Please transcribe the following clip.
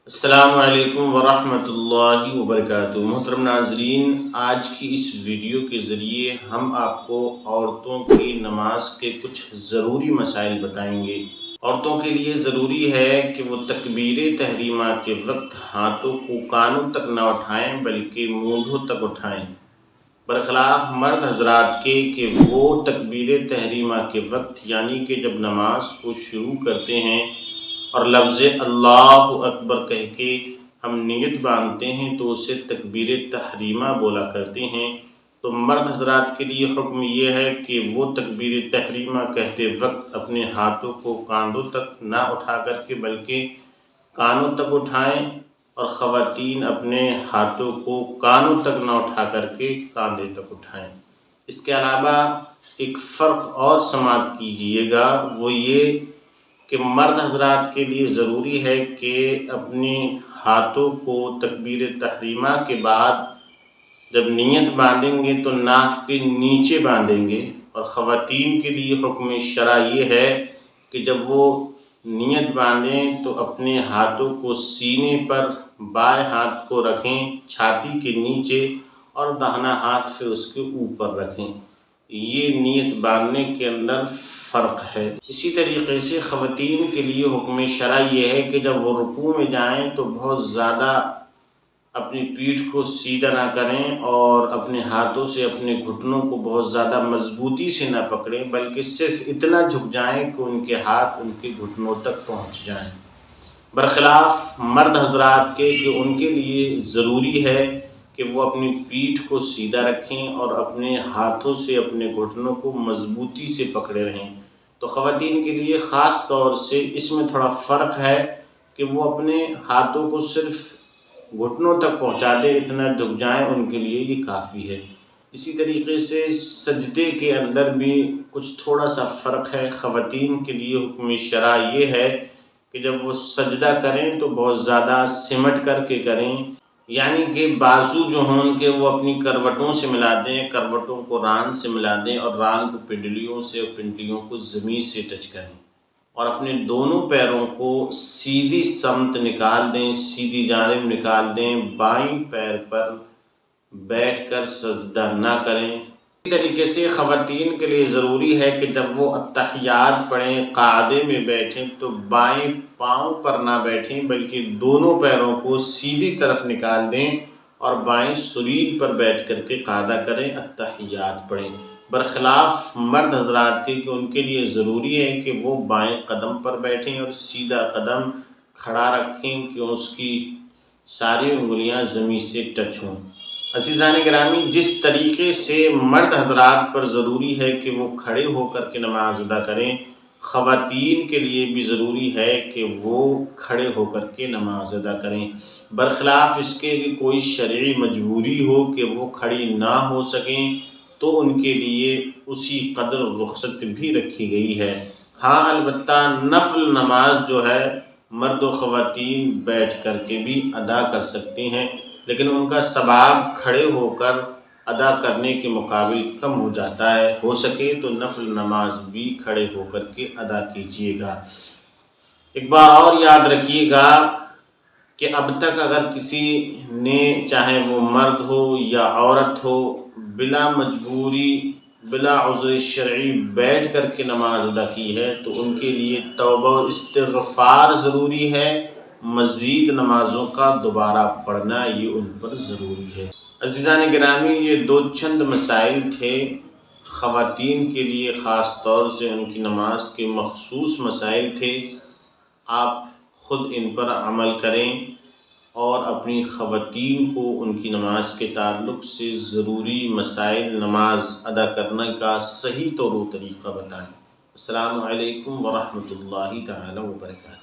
السلام علیکم ورحمۃ اللہ وبرکاتہ۔ محترم ناظرین، آج کی اس ویڈیو کے ذریعے ہم آپ کو عورتوں کی نماز کے کچھ ضروری مسائل بتائیں گے۔ عورتوں کے لیے ضروری ہے کہ وہ تکبیر تحریمہ کے وقت ہاتھوں کو کانوں تک نہ اٹھائیں بلکہ مونڈھوں تک اٹھائیں، برخلاف مرد حضرات کے کہ وہ تکبیر تحریمہ کے وقت یعنی کہ جب نماز کو شروع کرتے ہیں اور لفظ اللہ اکبر کہہ کے ہم نیت باندھتے ہیں تو اسے تکبیر تحریمہ بولا کرتے ہیں۔ تو مرد حضرات کے لیے حکم یہ ہے کہ وہ تکبیر تحریمہ کہتے وقت اپنے ہاتھوں کو کاندھوں تک نہ اٹھا کر کے بلکہ کانوں تک اٹھائیں، اور خواتین اپنے ہاتھوں کو کانوں تک نہ اٹھا کر کے کاندھے تک اٹھائیں۔ اس کے علاوہ ایک فرق اور سماعت کیجئے گا، وہ یہ کہ مرد حضرات کے لیے ضروری ہے کہ اپنے ہاتھوں کو تکبیر تحریمہ کے بعد جب نیت باندھیں گے تو ناف کے نیچے باندھیں گے، اور خواتین کے لیے حکم شرع یہ ہے کہ جب وہ نیت باندھیں تو اپنے ہاتھوں کو سینے پر بائیں ہاتھ کو رکھیں چھاتی کے نیچے اور داہنا ہاتھ سے اس کے اوپر رکھیں۔ یہ نیت باندھنے کے اندر فرق ہے۔ اسی طریقے سے خواتین کے لیے حکم شرع یہ ہے کہ جب وہ رکوع میں جائیں تو بہت زیادہ اپنی پیٹھ کو سیدھا نہ کریں اور اپنے ہاتھوں سے اپنے گھٹنوں کو بہت زیادہ مضبوطی سے نہ پکڑیں بلکہ صرف اتنا جھک جائیں کہ ان کے ہاتھ ان کے گھٹنوں تک پہنچ جائیں، برخلاف مرد حضرات کے کہ ان کے لیے ضروری ہے کہ وہ اپنی پیٹھ کو سیدھا رکھیں اور اپنے ہاتھوں سے اپنے گھٹنوں کو مضبوطی سے پکڑے رہیں۔ تو خواتین کے لیے خاص طور سے اس میں تھوڑا فرق ہے کہ وہ اپنے ہاتھوں کو صرف گھٹنوں تک پہنچا دیں، اتنا جھک جائیں، ان کے لیے یہ کافی ہے۔ اسی طریقے سے سجدے کے اندر بھی کچھ تھوڑا سا فرق ہے۔ خواتین کے لیے حکم شرع یہ ہے کہ جب وہ سجدہ کریں تو بہت زیادہ سمٹ کر کے کریں، یعنی کہ بازو جو ہوں ان کے وہ اپنی کروٹوں سے ملا دیں، کروٹوں کو ران سے ملا دیں اور ران کو پنڈلیوں سے اور پنڈلیوں کو زمین سے ٹچ کریں، اور اپنے دونوں پیروں کو سیدھی سمت نکال دیں، سیدھی جانب نکال دیں، بائیں پیر پر بیٹھ کر سجدہ نہ کریں۔ اسی طریقے سے خواتین کے لیے ضروری ہے کہ جب وہ اتحیات پڑھیں قاعدے میں بیٹھیں تو بائیں پاؤں پر نہ بیٹھیں بلکہ دونوں پیروں کو سیدھی طرف نکال دیں اور بائیں سریر پر بیٹھ کر کے قاعدہ کریں، اتحیات پڑھیں، برخلاف مرد حضرات کے کہ ان کے لیے ضروری ہے کہ وہ بائیں قدم پر بیٹھیں اور سیدھا قدم کھڑا رکھیں کہ اس کی ساری انگلیاں زمین سے ٹچ ہوں۔ عزیزان گرامی، جس طریقے سے مرد حضرات پر ضروری ہے کہ وہ کھڑے ہو کر کے نماز ادا کریں، خواتین کے لیے بھی ضروری ہے کہ وہ کھڑے ہو کر کے نماز ادا کریں، برخلاف اس کے کہ کوئی شرعی مجبوری ہو کہ وہ کھڑی نہ ہو سکیں تو ان کے لیے اسی قدر رخصت بھی رکھی گئی ہے۔ ہاں البتہ نفل نماز جو ہے مرد و خواتین بیٹھ کر کے بھی ادا کر سکتے ہیں، لیکن ان کا ثواب کھڑے ہو کر ادا کرنے کے مقابل کم ہو جاتا ہے۔ ہو سکے تو نفل نماز بھی کھڑے ہو کر کے ادا کیجیے گا۔ ایک بار اور یاد رکھیے گا کہ اب تک اگر کسی نے چاہے وہ مرد ہو یا عورت ہو بلا مجبوری بلا عذر شرعی بیٹھ کر کے نماز ادا کی ہے تو ان کے لیے توبہ و استغفار ضروری ہے، مزید نمازوں کا دوبارہ پڑھنا یہ ان پر ضروری ہے۔ عزیزان گرامی، یہ دو چند مسائل تھے خواتین کے لیے، خاص طور سے ان کی نماز کے مخصوص مسائل تھے۔ آپ خود ان پر عمل کریں اور اپنی خواتین کو ان کی نماز کے تعلق سے ضروری مسائل نماز ادا کرنے کا صحیح طور و طریقہ بتائیں۔ السلام علیکم ورحمۃ اللہ تعالی وبرکاتہ۔